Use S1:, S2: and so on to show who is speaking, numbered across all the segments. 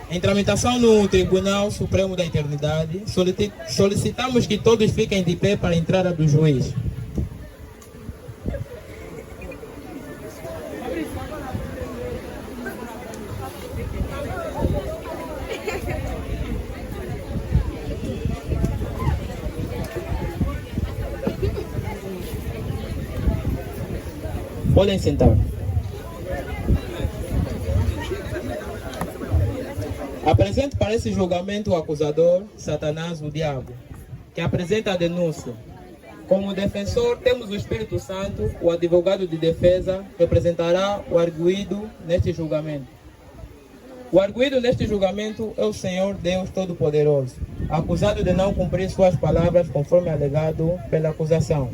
S1: Em tramitação no Tribunal Supremo da Eternidade, solicitamos que todos fiquem de pé para a entrada do juiz. Podem sentar. Apresento para esse julgamento o acusador, Satanás, o diabo, que apresenta a denúncia. Como defensor, temos o Espírito Santo, o advogado de defesa, representará o arguido neste julgamento. O arguido neste julgamento é o Senhor Deus Todo-Poderoso, acusado de não cumprir suas palavras conforme alegado pela acusação.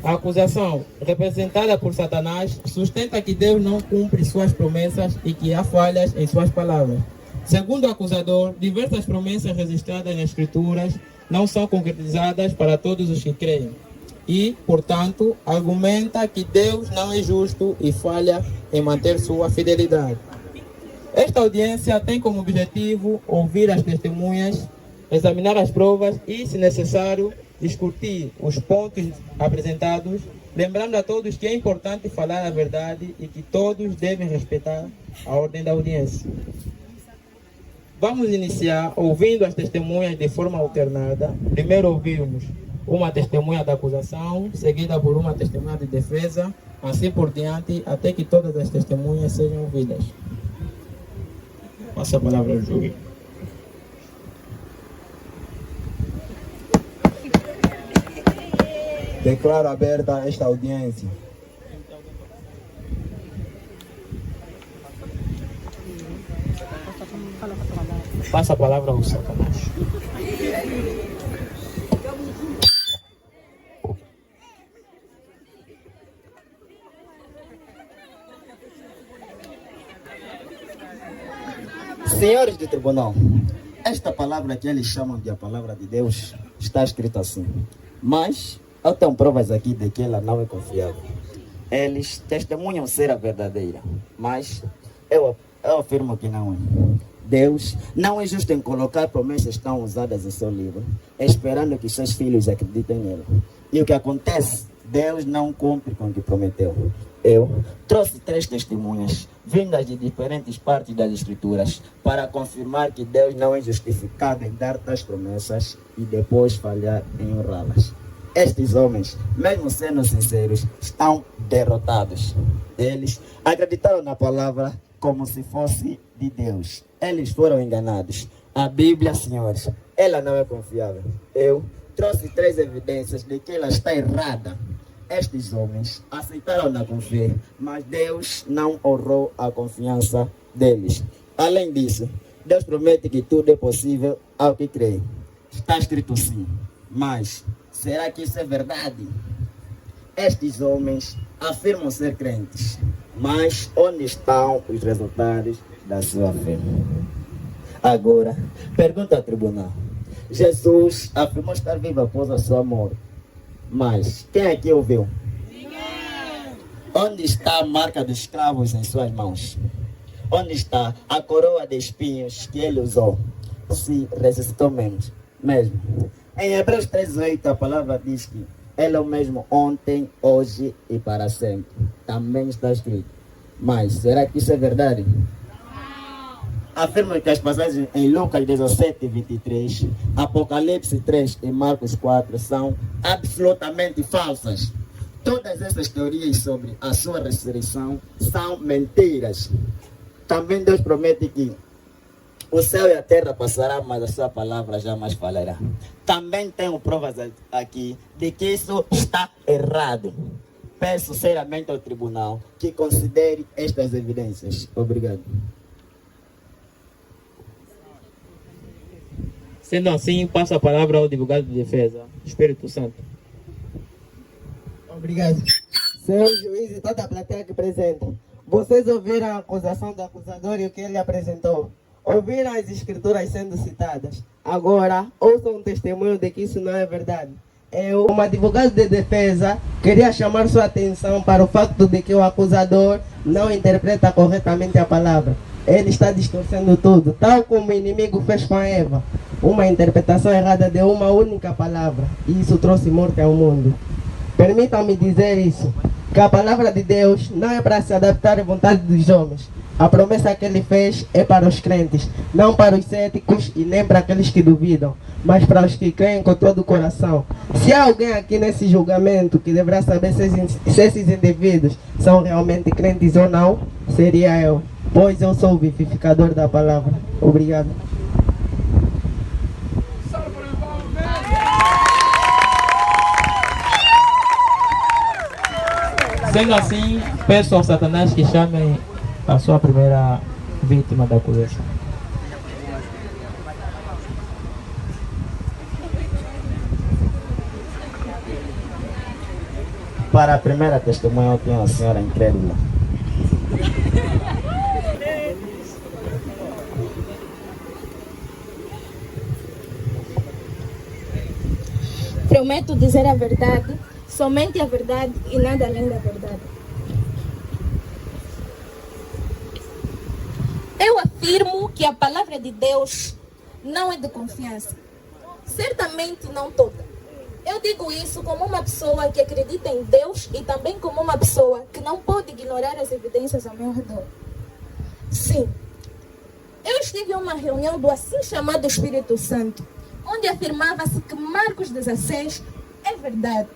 S1: A acusação, representada por Satanás, sustenta que Deus não cumpre suas promessas e que há falhas em suas palavras. Segundo o acusador, diversas promessas registradas nas Escrituras não são concretizadas para todos os que creem. E, portanto, argumenta que Deus não é justo e falha em manter sua fidelidade. Esta audiência tem como objetivo ouvir as testemunhas, examinar as provas e, se necessário, discutir os pontos apresentados, lembrando a todos que é importante falar a verdade e que todos devem respeitar a ordem da audiência. Vamos iniciar ouvindo as testemunhas de forma alternada. Primeiro ouvimos uma testemunha da acusação, seguida por uma testemunha de defesa, assim por diante, até que todas as testemunhas sejam ouvidas. Passa a palavra ao juiz.
S2: Declaro aberta esta audiência.
S1: Passa a palavra ao Satanás.
S2: Senhores do tribunal, esta palavra que eles chamam de a palavra de Deus está escrita assim. Mas eu tenho provas aqui de que ela não é confiável. Eles testemunham ser a verdadeira, mas eu afirmo que não é. Deus não é justo em colocar promessas tão usadas em seu livro, esperando que seus filhos acreditem nele. E o que acontece? Deus não cumpre com o que prometeu. Eu trouxe 3 testemunhas, vindas de diferentes partes das Escrituras, para confirmar que Deus não é justificado em dar tais promessas e depois falhar em honrá-las. Estes homens, mesmo sendo sinceros, estão derrotados. Eles acreditaram na palavra como se fosse de Deus. Eles foram enganados. A Bíblia, senhores, ela não é confiável. Eu trouxe 3 evidências de que ela está errada. Estes homens aceitaram-na com fé, mas Deus não honrou a confiança deles. Além disso, Deus promete que tudo é possível ao que crê. Está escrito sim, mas será que isso é verdade? Estes homens afirmam ser crentes, mas onde estão os resultados da sua fé? Agora, pergunta ao tribunal. Jesus afirmou estar vivo após a sua morte, mas quem aqui ouviu? Ninguém! Onde está a marca dos escravos em suas mãos? Onde está a coroa de espinhos que ele usou? Se ressuscitou mesmo. Em Hebreus 3:8 a palavra diz que ele é o mesmo ontem, hoje e para sempre. Também está escrito. Mas será que isso é verdade? Afirma que as passagens em Lucas 17:23, Apocalipse 3 e Marcos 4 são absolutamente falsas. Todas essas teorias sobre a sua ressurreição são mentiras. Também Deus promete que o céu e a terra passarão, mas a sua palavra jamais falhará. Também tenho provas aqui de que isso está errado. Peço seriamente ao tribunal que considere estas evidências. Obrigado.
S1: Sendo assim, passo a palavra ao advogado de defesa, Espírito Santo.
S3: Obrigado. Senhor juiz e toda a plateia que presente, vocês ouviram a acusação do acusador e o que ele apresentou. Ouviram as escrituras sendo citadas. Agora, ouçam um testemunho de que isso não é verdade. Eu, como advogado de defesa, queria chamar sua atenção para o facto de que o acusador não interpreta corretamente a palavra. ele está distorcendo tudo, tal como o inimigo fez com a Eva. Uma interpretação errada de uma única palavra, e isso trouxe morte ao mundo. Permitam-me dizer isso, que a palavra de Deus não é para se adaptar à vontade dos homens. A promessa que ele fez é para os crentes, não para os céticos e nem para aqueles que duvidam, mas para os que creem com todo o coração. Se há alguém aqui nesse julgamento que deverá saber se esses indivíduos são realmente crentes ou não, seria eu, pois eu sou o vivificador da palavra. Obrigado.
S1: Sendo assim, peço ao Satanás que chame a sua primeira vítima da acusação.
S2: Para a primeira testemunha, eu tenho a senhora incrédula.
S4: Prometo dizer a verdade, somente a verdade e nada além da verdade. Eu afirmo que a palavra de Deus não é de confiança. Certamente não toda. Eu digo isso como uma pessoa que acredita em Deus e também como uma pessoa que não pode ignorar as evidências ao meu redor. Sim, eu estive em uma reunião do assim chamado Espírito Santo, onde afirmava-se que Marcos 16 é verdade.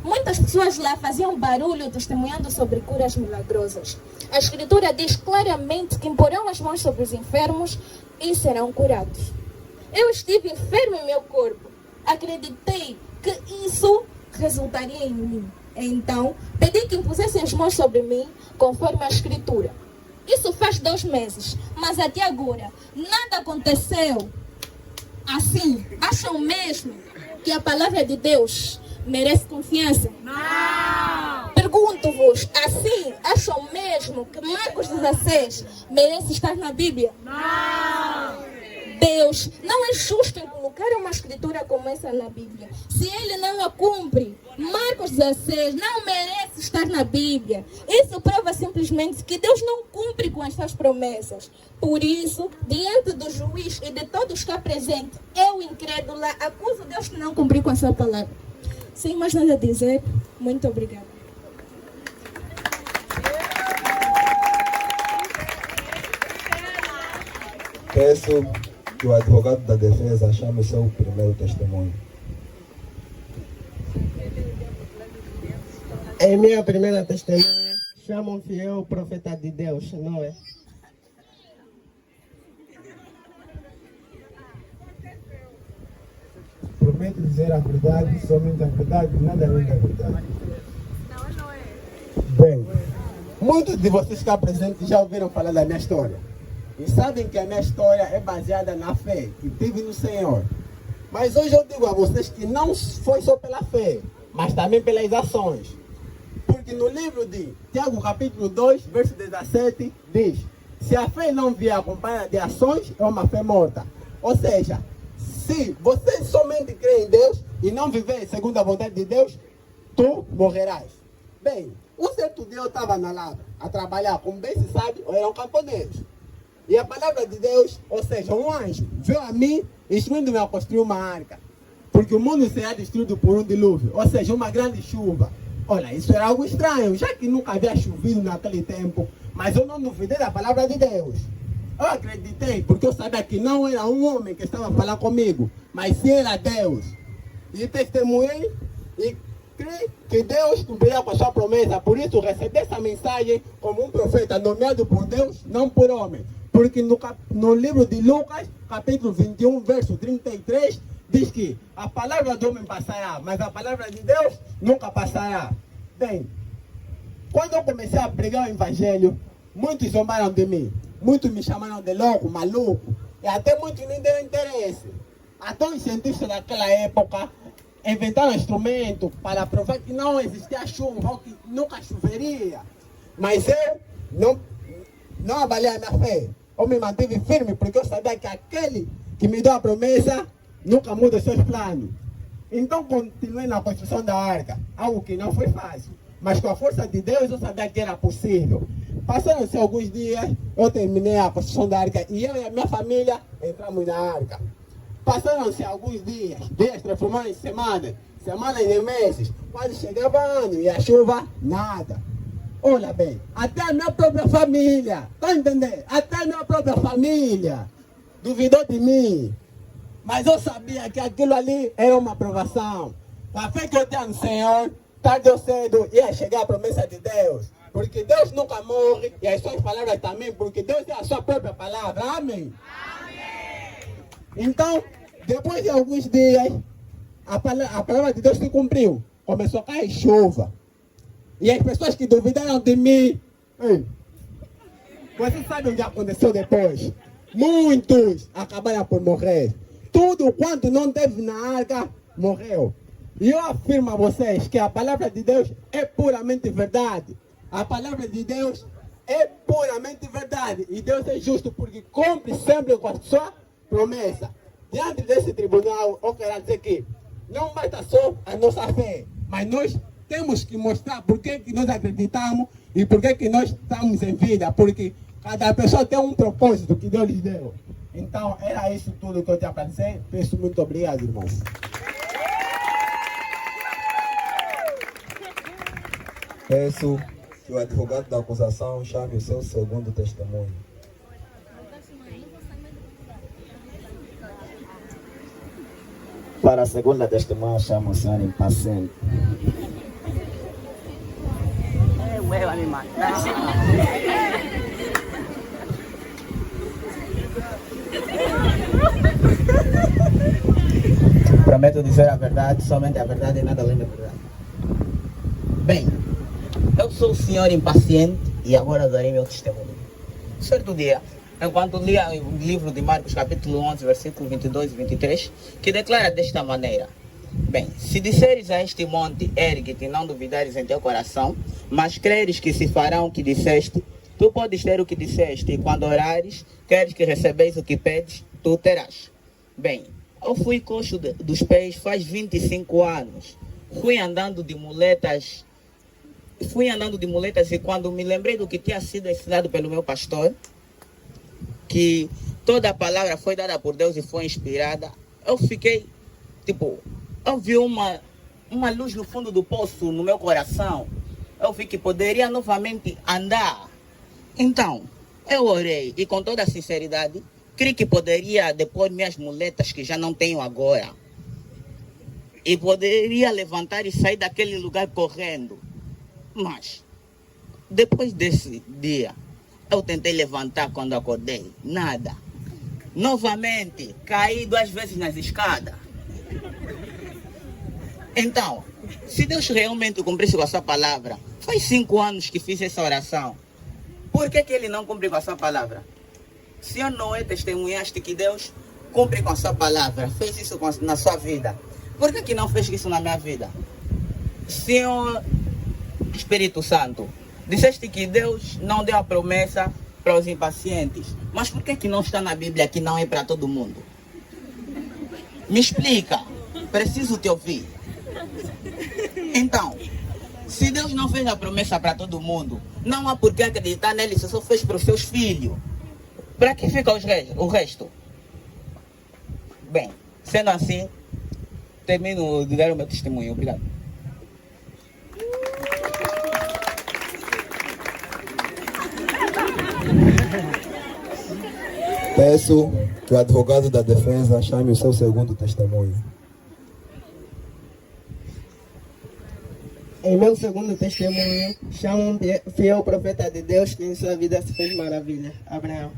S4: Muitas pessoas lá faziam barulho testemunhando sobre curas milagrosas. A Escritura diz claramente que imporão as mãos sobre os enfermos e serão curados. Eu estive enfermo em meu corpo. Acreditei que isso resultaria em mim. Então, pedi que impusessem as mãos sobre mim, conforme a Escritura. Isso faz 2 meses, mas até agora nada aconteceu. Assim, acham mesmo que a palavra de Deus merece confiança? Não! Pergunto-vos, assim, acham mesmo que Marcos 16 merece estar na Bíblia? Não! Deus não é justo em colocar uma escritura como essa na Bíblia. Se ele não a cumpre, Marcos 16 não merece estar na Bíblia. Isso prova simplesmente que Deus não cumpre com as suas promessas. Por isso, diante do juiz e de todos que está presente, eu, incrédula, acuso Deus de não cumprir com a sua palavra. Sem mais nada a dizer, muito obrigada.
S5: Peço que o advogado da defesa chame o seu primeiro testemunho.
S3: Em minha primeira testemunha, chamam-se eu profeta de Deus, não é?
S5: Prometo dizer a verdade, somente a verdade, nada além da verdade.
S6: Bem, muitos de vocês cá presentes já ouviram falar da minha história. E sabem que a minha história é baseada na fé que tive no Senhor. Mas hoje eu digo a vocês que não foi só pela fé, mas também pelas ações. Porque no livro de Tiago capítulo 2, verso 17, diz: se a fé não vier acompanhada de ações, é uma fé morta. Ou seja, se você somente crê em Deus e não viver segundo a vontade de Deus, tu morrerás. Bem, um certo dia eu estava na lavra a trabalhar, como bem se sabe, eram camponeses. E a palavra de Deus, ou seja, um anjo, veio a mim instruindo-me a construir uma arca. Porque o mundo será destruído por um dilúvio, ou seja, uma grande chuva. Olha, isso era algo estranho, já que nunca havia chovido naquele tempo. Mas eu não duvidei da palavra de Deus. Eu acreditei, porque eu sabia que não era um homem que estava falando comigo, mas sim era Deus. E testemunhei e creio que Deus cumprirá com a sua promessa. Por isso recebi essa mensagem como um profeta nomeado por Deus, não por homem. Porque no livro de Lucas, capítulo 21, verso 33, diz que a palavra do homem passará, mas a palavra de Deus nunca passará. Bem, quando eu comecei a pregar o evangelho, muitos zombaram de mim. Muitos me chamaram de louco, maluco. E até muitos nem deram interesse. Até os cientistas daquela época inventaram instrumento para provar que não existia chuva, ou que nunca choveria. Mas eu não avaliei a minha fé. Eu me mantive firme porque eu sabia que aquele que me deu a promessa nunca muda os seus planos. Então continuei na construção da arca, algo que não foi fácil. Mas com a força de Deus eu sabia que era possível. passaram-se alguns dias, eu terminei a construção da arca e eu e a minha família entramos na arca. Passaram-se alguns dias transformaram em semanas em meses, quase chegava ano e a chuva, nada. Olha bem, até a minha própria família, tá entendendo? Até a minha própria família duvidou de mim. Mas eu sabia que aquilo ali era uma provação. A fé que eu tinha no Senhor, tarde ou cedo, ia chegar a promessa de Deus. Porque Deus nunca morre e as suas palavras também, porque Deus é a sua própria palavra. Amém? Amém. Então, depois de alguns dias, a palavra de Deus se cumpriu. Começou a cair chuva. E as pessoas que duvidaram de mim, você sabe o que aconteceu depois? Muitos acabaram por morrer. Tudo quanto não teve na arca, morreu. E eu afirmo a vocês que a palavra de Deus é puramente verdade. A palavra de Deus é puramente verdade. E Deus é justo porque cumpre sempre com a sua promessa. Diante desse tribunal, eu quero dizer que não basta só a nossa fé, mas nós temos que mostrar por que nós acreditamos e por que nós estamos em vida. Porque cada pessoa tem um propósito que Deus lhe deu. Então, era isso tudo que eu tinha para dizer. Peço muito obrigado, irmãos.
S5: Peço que o advogado da acusação chame o seu segundo testemunho.
S2: Para a segunda testemunha, chamo o senhor impaciente.
S3: Prometo dizer a verdade, somente a verdade e nada além da verdade. Bem, eu sou o senhor impaciente e agora darei meu testemunho. Certo dia, enquanto lia o livro de Marcos, capítulo 11, versículo 22 e 23, que declara desta maneira: bem, se disseres a este monte, ergue-te, e não duvidares em teu coração, mas creres que se farão o que disseste, tu podes ter o que disseste, e quando orares, queres que recebeis o que pedes, tu terás. Bem, eu fui coxo dos pés faz 25 anos. Fui andando de muletas e quando me lembrei do que tinha sido ensinado pelo meu pastor, que toda a palavra foi dada por Deus e foi inspirada, eu fiquei, eu vi uma luz no fundo do poço no meu coração. Eu vi que poderia novamente andar. Então, eu orei e com toda a sinceridade, creio que poderia depor minhas muletas que já não tenho agora. E poderia levantar e sair daquele lugar correndo. Mas, depois desse dia, eu tentei levantar quando acordei. Nada. Novamente, caí 2 vezes nas escadas. Então, se Deus realmente cumprisse com a sua palavra, faz 5 anos que fiz essa oração. Por que Ele não cumpre com a sua palavra? Senhor Noé, testemunhaste que Deus cumpre com a sua palavra. Fez isso na sua vida. Por que não fez isso na minha vida? Senhor Espírito Santo, disseste que Deus não deu a promessa para os impacientes. Mas por que não está na Bíblia que não é para todo mundo? Me explica. Preciso te ouvir. Então, se Deus não fez a promessa para todo mundo, não há por que acreditar nele se só fez para os seus filhos. Para que fica o resto? Bem, sendo assim, termino de dar o meu testemunho. Obrigado.
S5: Peço que o advogado da defesa chame o seu segundo testemunho.
S3: Em meu segundo testemunho, chamo um fiel profeta de Deus que em sua vida se fez maravilha, Abraão.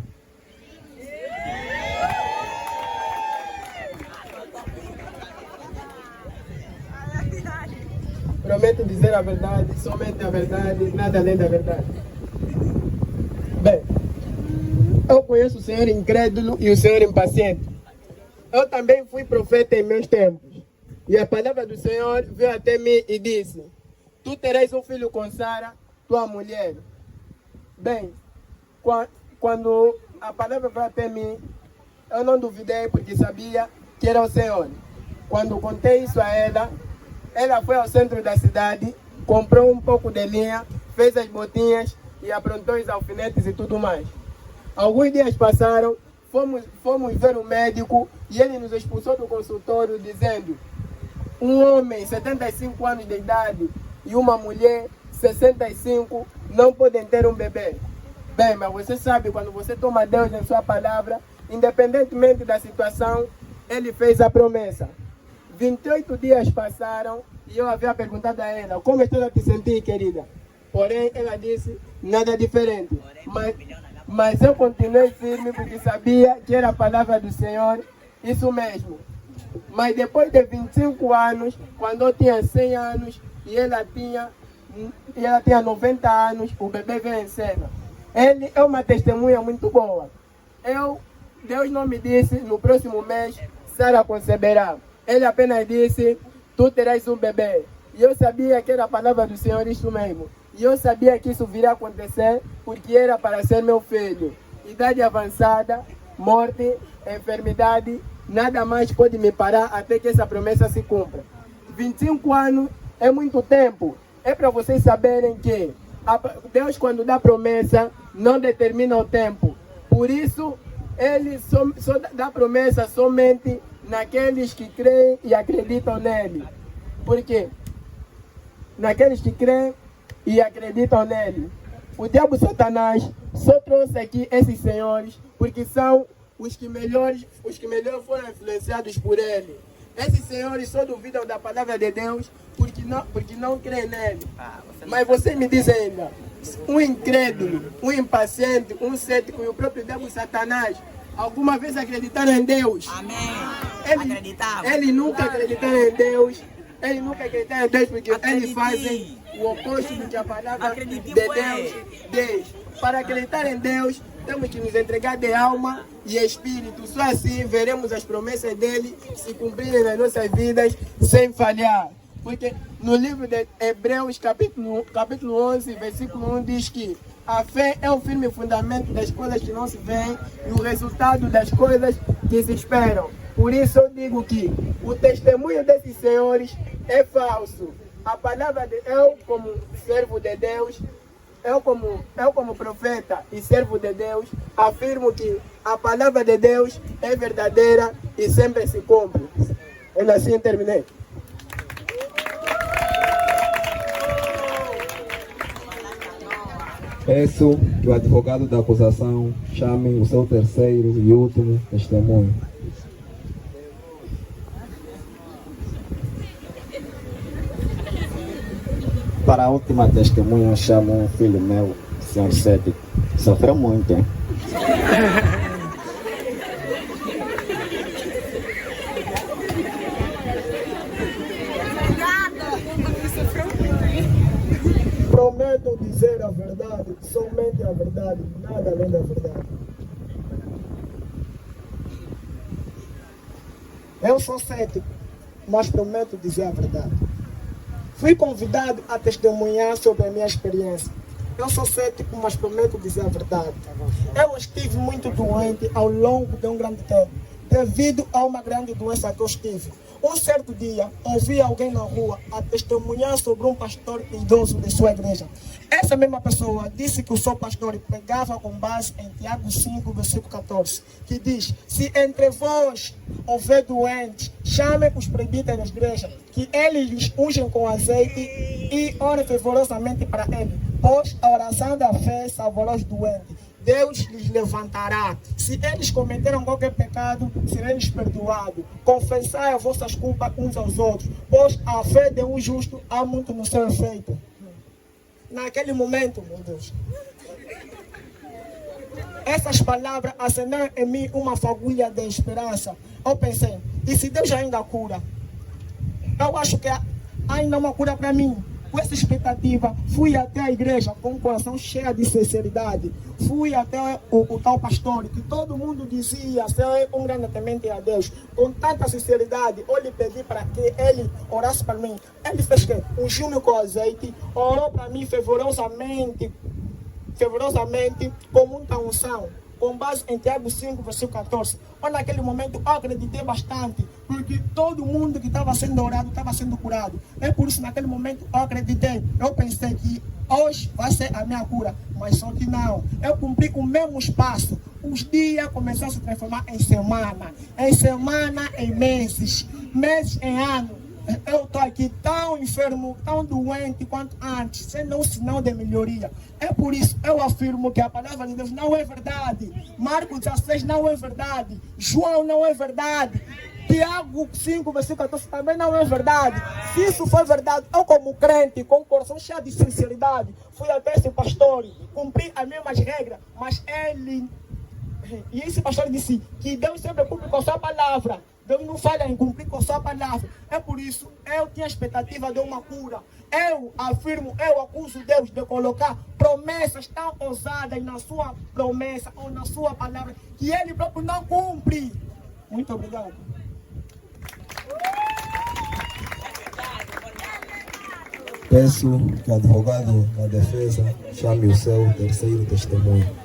S3: Prometo dizer a verdade, somente a verdade, nada além da verdade. Bem, eu conheço o Senhor incrédulo e o Senhor impaciente. Eu também fui profeta em meus tempos. E a palavra do Senhor veio até mim e disse: tu terás um filho com Sara, tua mulher. Bem, quando a palavra veio até mim, eu não duvidei porque sabia que era o Senhor. Quando contei isso a ela foi ao centro da cidade, comprou um pouco de linha, fez as botinhas
S7: e aprontou os alfinetes e tudo mais. Alguns dias passaram, fomos ver um médico e ele nos expulsou do consultório dizendo: um homem 75 anos de idade e uma mulher 65 não podem ter um bebê. Bem, mas você sabe, quando você toma Deus em sua palavra, independentemente da situação, ele fez a promessa. 28 dias passaram e eu havia perguntado a ela: como estou a te sentir, querida? Porém, ela disse: nada diferente. Mas eu continuei firme porque sabia que era a palavra do Senhor, isso mesmo. Mas depois de 25 anos, quando eu tinha 100 anos e ela tinha 90 anos, o bebê veio em cena. Ele é uma testemunha muito boa. Deus não me disse: no próximo mês Sara conceberá. Ele apenas disse: tu terás um bebê. E eu sabia que era a palavra do Senhor, isso mesmo. E eu sabia que isso viria a acontecer porque era para ser meu filho. Idade avançada, morte, enfermidade, nada mais pode me parar até que essa promessa se cumpra. 25 anos é muito tempo. É para vocês saberem que Deus, quando dá promessa, não determina o tempo. Por isso, Ele só dá promessa somente naqueles que creem e acreditam nele. Por quê? Naqueles que creem e acreditam nele. O diabo Satanás só trouxe aqui esses senhores porque são os que melhor foram influenciados por ele. Esses senhores só duvidam da palavra de Deus porque não creem nele. Mas você me diz ainda, um incrédulo, um impaciente, um cético e o próprio diabo Satanás, alguma vez acreditaram em Deus?
S8: Amém.
S7: Ele nunca acreditaram em Deus. Ele nunca acreditaram em Deus porque eles fazem o oposto do que a palavra de Deus diz. Para acreditar em Deus, temos que nos entregar de alma e espírito. Só assim veremos as promessas dele se cumprirem nas nossas vidas sem falhar. Porque no livro de Hebreus, capítulo 11, versículo 1, diz que a fé é o firme fundamento das coisas que não se veem e o resultado das coisas que se esperam. Por isso eu digo que o testemunho desses senhores é falso. A palavra de eu, como servo de Deus, eu como profeta e servo de Deus, afirmo que a palavra de Deus é verdadeira e sempre se cumpre. Eu assim terminei.
S5: Peço que o advogado da acusação chame o seu terceiro e último testemunho.
S2: Para a última testemunha, eu chamo um filho meu, senhor Cético. Sofreu muito, hein?
S7: Prometo dizer a verdade, somente a verdade, nada além da verdade. Eu sou cético, mas prometo dizer a verdade. Fui convidado a testemunhar sobre a minha experiência. Eu sou cético, mas prometo dizer a verdade. Eu estive muito doente ao longo de um grande tempo, devido a uma grande doença que eu estive. Um certo dia, ouvi alguém na rua a testemunhar sobre um pastor idoso de sua igreja. Essa mesma pessoa disse que o seu pastor pregava com base em Tiago 5, versículo 14, que diz: se entre vós houver doentes, chamem os presbíteros da igreja, que eles lhes ungem com azeite e orem fervorosamente para ele, pois a oração da fé salvará os doentes. Deus lhes levantará. Se eles cometeram qualquer pecado, serão-lhes perdoados. Confessai as vossas culpas uns aos outros, pois a fé de um justo há muito no seu efeito. Naquele momento, meu Deus, essas palavras acenderam em mim uma fagulha de esperança. Eu pensei, e se Deus ainda cura? Eu acho que ainda há uma cura para mim. Com essa expectativa, fui até a igreja com o coração cheio de sinceridade. Fui até o tal pastor, que todo mundo dizia ser um grande temente a Deus. Com tanta sinceridade, eu lhe pedi para que ele orasse para mim. Ele fez que ungiu-me com azeite, orou para mim fervorosamente, com muita unção, com base em Tiago 5, versículo 14. Mas naquele momento eu acreditei bastante, porque todo mundo que estava sendo orado estava sendo curado. É por isso naquele momento eu acreditei. Eu pensei que hoje vai ser a minha cura. Mas só que não. Eu cumpri com o mesmo espaço. Os dias começaram a se transformar em semana. Em semana, em meses. Meses em ano. Eu estou aqui tão enfermo, tão doente quanto antes, sem nenhum sinal de melhoria. É por isso eu afirmo que a palavra de Deus não é verdade. Marcos 16 não é verdade. João não é verdade. Tiago 5, versículo 14 também não é verdade. Se isso for verdade, eu como crente, com o coração cheio de sinceridade, fui até esse pastor, cumpri as mesmas regras, mas ele... E esse pastor disse que Deus sempre cumpre com a sua palavra. Deus não falha em cumprir com a sua palavra. É por isso eu tinha expectativa de uma cura. Eu afirmo, eu acuso Deus de colocar promessas tão ousadas na sua promessa ou na sua palavra que Ele próprio não cumpre. Muito obrigado.
S5: Peço que o advogado da defesa chame o seu terceiro testemunho.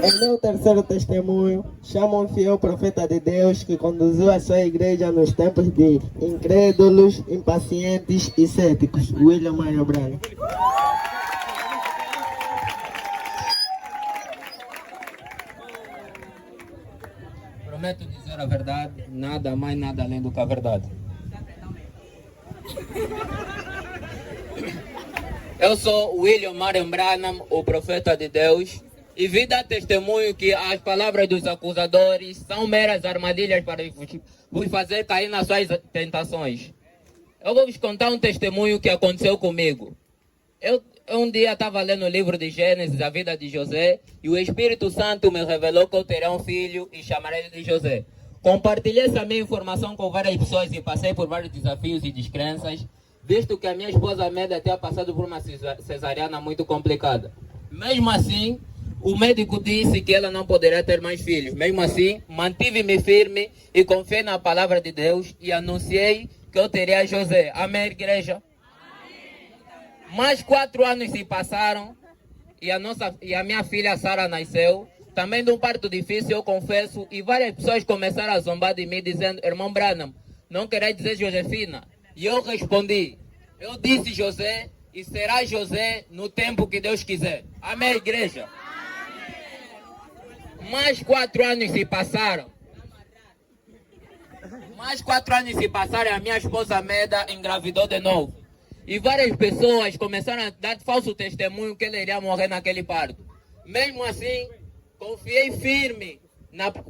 S3: Em meu terceiro testemunho, chamo um fiel profeta de Deus que conduziu a sua igreja nos tempos de incrédulos, impacientes e céticos, William Maia Braga.
S1: Prometo dizer a verdade, nada mais, nada além do que a verdade. Eu sou William Marion Branham, o profeta de Deus, e vim dar testemunho que as palavras dos acusadores são meras armadilhas para vos fazer cair nas suas tentações. Eu vou vos contar um testemunho que aconteceu comigo. Eu um dia estava lendo o livro de Gênesis, a vida de José, e o Espírito Santo me revelou que eu teria um filho e chamarei ele de José. Compartilhei essa minha informação com várias pessoas e passei por vários desafios e descrenças, visto que a minha esposa Amélia tinha passado por uma cesariana muito complicada. Mesmo assim, o médico disse que ela não poderia ter mais filhos. Mesmo assim, mantive-me firme e confiei na palavra de Deus e anunciei que eu teria José. Amém, igreja? Mais 4 anos se passaram e a minha filha Sara nasceu. Também de um parto difícil, eu confesso, e várias pessoas começaram a zombar de mim, dizendo: irmão Branham, não queria dizer Josefina? E eu respondi: eu disse José e será José no tempo que Deus quiser. Amém, igreja? Mais 4 anos se passaram. Mais 4 anos se passaram e a minha esposa Meda engravidou de novo. E várias pessoas começaram a dar falso testemunho que ela iria morrer naquele parto. Mesmo assim,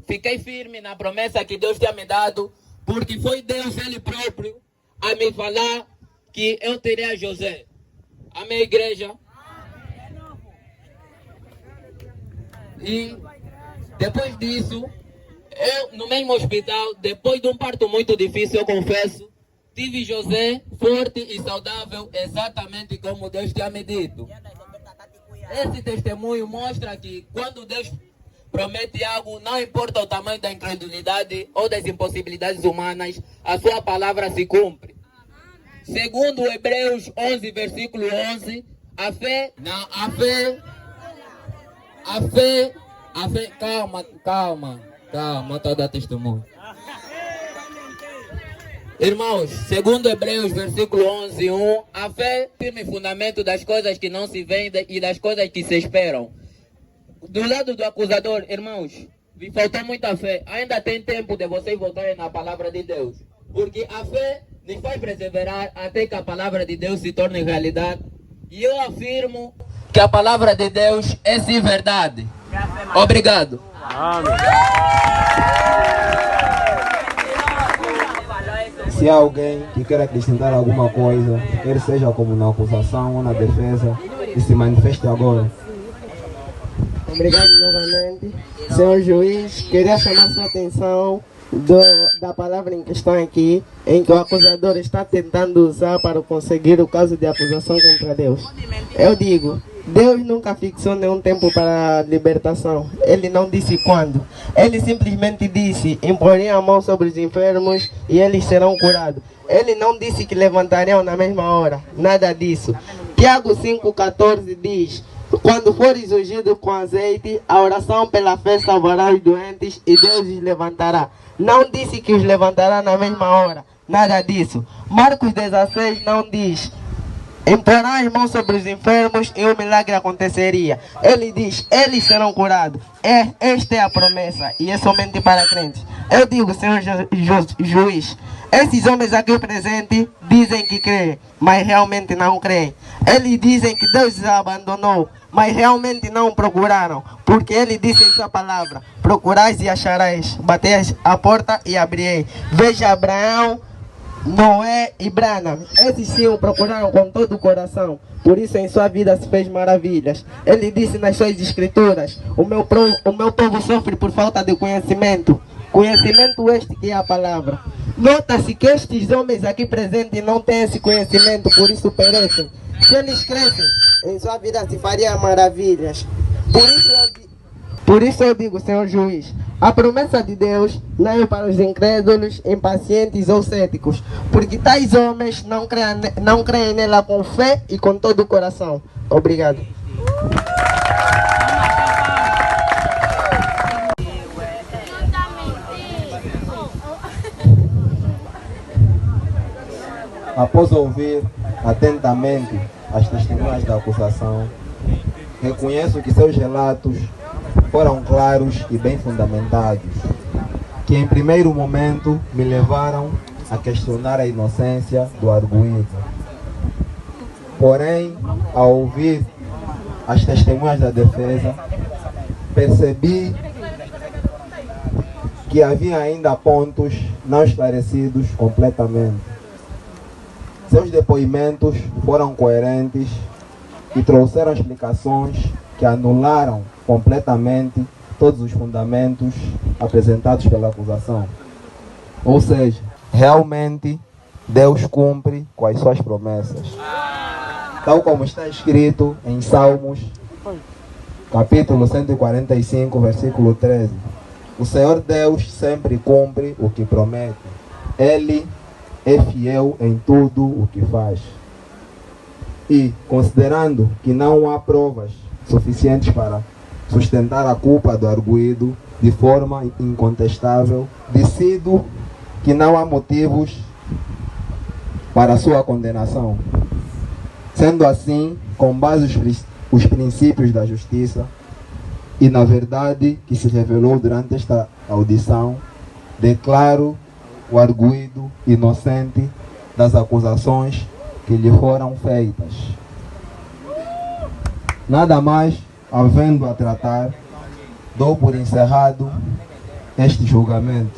S1: fiquei firme na promessa que Deus tinha me dado, porque foi Deus Ele próprio a me falar que eu teria José. Amém, igreja? E depois disso, eu no mesmo hospital, depois de um parto muito difícil, eu confesso, tive José forte e saudável, exatamente como Deus tinha me dito. Esse testemunho mostra que quando Deus promete algo, não importa o tamanho da incredulidade ou das impossibilidades humanas, a sua palavra se cumpre. Segundo Hebreus 11, versículo 11, a fé, calma, estou a dar testemunho. Irmãos, segundo Hebreus, versículo 11, 1, a fé é o firme fundamento das coisas que não se veem e das coisas que se esperam. Do lado do acusador, irmãos, me faltou muita fé. Ainda tem tempo de vocês voltarem na palavra de Deus. Porque a fé nos faz perseverar até que a palavra de Deus se torne realidade. E eu afirmo que a palavra de Deus é sim verdade. Obrigado.
S8: Amém.
S5: Se há alguém que quer acrescentar alguma coisa, quer seja como na acusação ou na defesa, que se manifeste agora.
S3: Obrigado novamente. Senhor juiz, queria chamar sua atenção da palavra em questão aqui, em que o acusador está tentando usar para conseguir o caso de acusação contra Deus. Eu digo, Deus nunca fixou nenhum tempo para a libertação. Ele não disse quando. Ele simplesmente disse: imporem a mão sobre os enfermos e eles serão curados. Ele não disse que levantariam na mesma hora. Nada disso. Tiago 5,14 diz: quando fores ungido com azeite, a oração pela fé salvará os doentes e Deus os levantará. Não disse que os levantará na mesma hora. Nada disso. Marcos 16 não diz: imporão as mãos sobre os enfermos e o milagre aconteceria. Ele diz: eles serão curados. Esta é a promessa e é somente para crentes. Eu digo, Senhor juiz, esses homens aqui presentes dizem que creem, mas realmente não creem. Eles dizem que Deus os abandonou, mas realmente não procuraram, porque Ele disse em sua palavra: procurais e achareis, bateis a porta e abrirei. Veja Abraão, Noé e Branham, esses sim o procuraram com todo o coração, por isso em sua vida se fez maravilhas. Ele disse nas suas escrituras: o meu povo sofre por falta de conhecimento. Conhecimento este que é a palavra. Nota-se que estes homens aqui presentes não têm esse conhecimento, por isso perecem. Se eles crescem, em sua vida se faria maravilhas. Por isso eu digo, Senhor juiz, a promessa de Deus não é para os incrédulos, impacientes ou céticos, porque tais homens não creem nela com fé e com todo o coração. Obrigado.
S5: Após ouvir atentamente as testemunhas da acusação, reconheço que seus relatos foram claros e bem fundamentados, que em primeiro momento me levaram a questionar a inocência do arguido. Porém, ao ouvir as testemunhas da defesa, percebi que havia ainda pontos não esclarecidos completamente. Seus depoimentos foram coerentes e trouxeram explicações que anularam completamente todos os fundamentos apresentados pela acusação. Ou seja, realmente Deus cumpre com as suas promessas. Tal como está escrito em Salmos, capítulo 145, versículo 13. O Senhor Deus sempre cumpre o que promete. Ele é fiel em tudo o que faz. E, considerando que não há provas suficientes para sustentar a culpa do arguido de forma incontestável, decido que não há motivos para sua condenação. Sendo assim, com base os princípios da justiça e na verdade que se revelou durante esta audição, declaro o arguido inocente das acusações que lhe foram feitas. Nada mais havendo a tratar, dou por encerrado este julgamento.